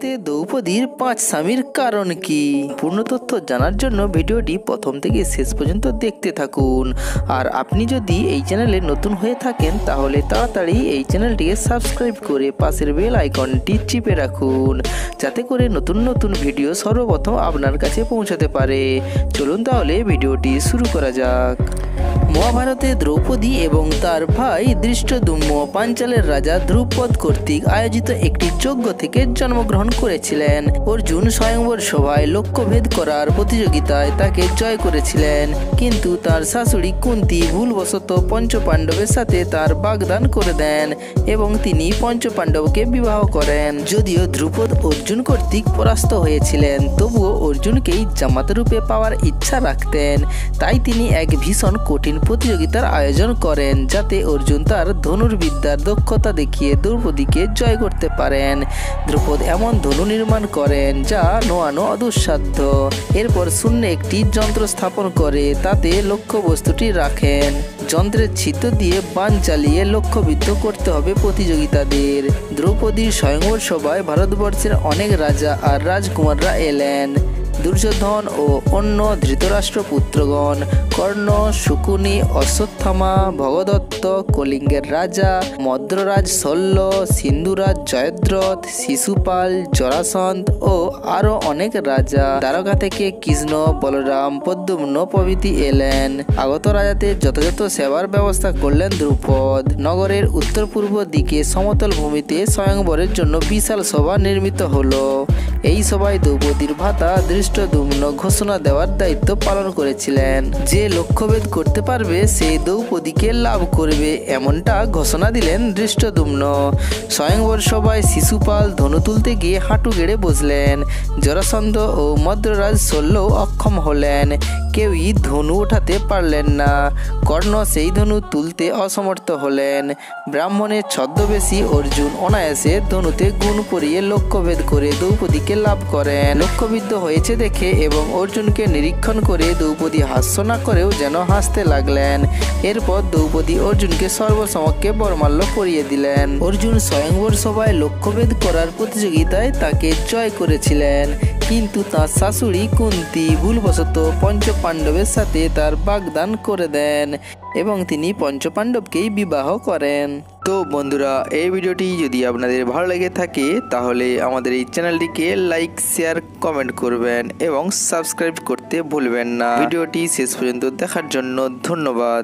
মহাভারতে দ্রৌপদীর 5 স্বামীর কারণ কি? পূর্ণ তথ্য জানার জন্য ভিডিওটি প্রথম থেকে শেষ পর্যন্ত দেখতে থাকুন। আর আপনি যদি এই চ্যানেলে নতুন হয়ে থাকেন তাহলে তাড়াতাড়ি এই চ্যানেলটিকে সাবস্ক্রাইব করে পাশের বেল আইকনটি চিপে রাখুন, যাতে করে নতুন নতুন ভিডিও সর্বপ্রথম আপনার কাছে পৌঁছাতে পারে। চলুন তাহলে ভিডিওটি শুরু করা যাক। মহাভারতে দ্রৌপদী এবং তার ভাই ধৃষ্টদ্যুম্ন পাঞ্চালের রাজা ধ্রুপদ কর্তৃক আয়োজিত একটি যজ্ঞ থেকে জন্মগ্রহণ করেছিলেন। অর্জুন স্বয়ংবর সভায় লক্ষ্যভেদ করার প্রতিযোগিতায় তাকে জয় করেছিলেন, কিন্তু তার শাশুড়ি কুন্তী ভুলবশত পঞ্চপাণ্ডবের সাথে তার বাগদান করে দেন এবং তিনি পঞ্চপাণ্ডবকে বিবাহ করেন। যদিও ধ্রুপদ অর্জুন কর্তৃক পরাস্ত হয়েছিলেন, তবুও অর্জুনকেই জামাতা রূপে পাওয়ার ইচ্ছা রাখতেন। তাই তিনি এক ভীষণ কঠিন প্রতিযোগিতার আয়োজন করেন, যাতে অর্জুন তার ধনুর্বিদ্যার দক্ষতা দেখিয়ে দ্রৌপদীকে জয় করতে পারেন। দ্রৌপদ এমন ধনু নির্মাণ করেন যা নোয়ানো অদুঃসাধ্য। এরপর শূন্যে একটি যন্ত্র স্থাপন করে তাতে লক্ষ্য বস্তুটি রাখেন। যন্ত্রের ছিদ্র দিয়ে বাণ চালিয়ে লক্ষ্যবিদ্ধ করতে হবে প্রতিযোগিতাদের। দ্রৌপদীর স্বয়ংবর সভায় ভারতবর্ষের অনেক রাজা আর রাজকুমাররা এলেন। দুর্যোধন ও অন্য ধৃতরাষ্ট্র পুত্রগণ, কর্ণ, শকুনি, অশ্বত্থামা, ভগদত্ত, কলিঙ্গের রাজা মদ্ররাজ শল্য, সিন্ধুরাজ জয়দ্রথ, শিশুপাল, জরাসন্ধ ও আরো অনেক রাজা। দ্বারকা থেকে কৃষ্ণ, বলরাম, পদ্মম্ন প্রভৃতি এলেন। আগত রাজাদের যথাযথ সেবার ব্যবস্থা করলেন দ্রুপদ। নগরের উত্তর পূর্ব দিকে সমতল ভূমিতে স্বয়ংবরের জন্য বিশাল সভা নির্মিত হলো। এই সভায় দ্রৌপদীর ভ্রাতা ধৃষ্টদ্যুম্ন ঘোষণা দেওয়ার দায়িত্ব পালন করেছিলেন। যে লক্ষ্যভেদ করতে পারবে সে দ্রৌপদীকে লাভ করবে, এমনটা ঘোষণা দিলেন ধৃষ্টদ্যুম্ন। স্বয়ংবর সভায় শিশুপাল ধনু তুলতে গিয়ে হাঁটু গেড়ে বসলেন। জরাসন্ধ ও মদ্ররাজ শল্যও অক্ষম হলেন, কেউই ধনু ওঠাতে পারলেন না। কর্ণ সেই ধনু তুলতে অসমর্থ হলেন। ব্রাহ্মণের ছদ্মবেশী অর্জুন অনায়াসে ধনুতে গুণ পরিয়ে লক্ষ্যভেদ করে দ্রৌপদীকে লাভ করেন। লক্ষ্যবিদ্ধ হয়েছে দেখে এবং অর্জুনকে নিরীক্ষণ করে দ্রৌপদী হাস্য না করেও যেন হাসতে লাগলেন। এরপর দ্রৌপদী অর্জুনকে সর্বসমক্ষে বরমাল্য পরিয়ে দিলেন। অর্জুন স্বয়ংবর সভায় লক্ষ্যভেদ করার প্রতিযোগিতায় তাকে জয় করেছিলেন, কিন্তু তার শাশুড়ি কুন্তী ভুলবশত পঞ্চপাণ্ডবের সাথে তার বাগদান করে দেন এবং তিনি পঞ্চপাণ্ডবকেই বিবাহ করেন। তো বন্ধুরা, এই ভিডিওটি যদি আপনাদের ভালো লেগে থাকে তাহলে আমাদের এই চ্যানেলটিকে লাইক, শেয়ার, কমেন্ট করবেন এবং সাবস্ক্রাইব করতে ভুলবেন না। ভিডিওটি শেষ পর্যন্ত দেখার জন্য ধন্যবাদ।